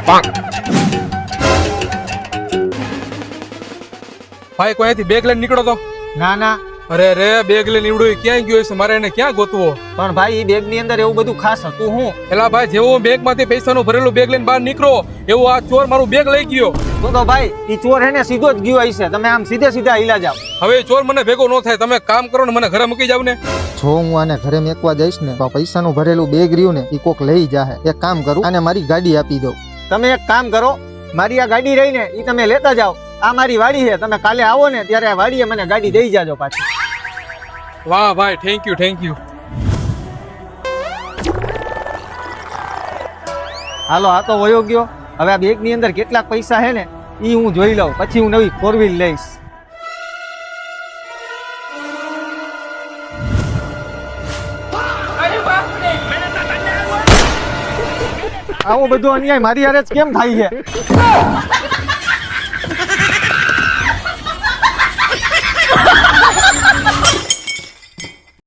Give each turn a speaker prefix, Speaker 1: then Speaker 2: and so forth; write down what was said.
Speaker 1: ભાઈ કોઈ અહીંથી બેગ લઈને નીકળો તો.
Speaker 2: ના ના
Speaker 1: અરે રે બેગ લઈને નીવડ્યો ક્યાં ગયો છે? મારે એને ક્યાં ગોતવો?
Speaker 2: પણ ભાઈ એ બેગ ની અંદર એવું બધું ખાસ હતું હું?
Speaker 1: એલા ભાઈ જેવો બેગ માંથી પૈસાનું ભરેલું બેગ લઈને બહાર નીકળો એવો આ ચોર મારું બેગ લઈ ગયો.
Speaker 2: તો ભાઈ એ ચોર હે ને સીધો જ ગયો હશે. તમે આમ સીધે સીધા હિલા જાવ.
Speaker 1: હવે ચોર મને ભેગો ન થાય. તમે કામ કરો ને મને ઘરે મૂકી જાવ ને.
Speaker 3: જો હું આને ઘરે મેકવા જઈશ ને તો પૈસાનું ભરેલું બેગ રહ્યું ને એ કોક લઈ જાહે. એક કામ કરું આને મારી ગાડી આપી દઉં.
Speaker 2: તમે એક કામ કરો, મારી આ ગાડી રહી ને એ તમે લેતા જાઓ. આ મારી વાડી છે, તમે કાલે આવો ને ત્યારે આ વાડીએ મને ગાડી દઈ જાજો પાછી.
Speaker 1: વાહ ભાઈ થેન્ક યુ થેન્ક યુ.
Speaker 2: હાલો આ તો વયો ગયો. હવે આ બેગ ની અંદર કેટલાક પૈસા છે ને એ હું જોઈ લઉં, પછી હું નવી 4 વ્હીલ લઈશ. આવું બધું અન્યાય મારી હારે જ કેમ થાય છે?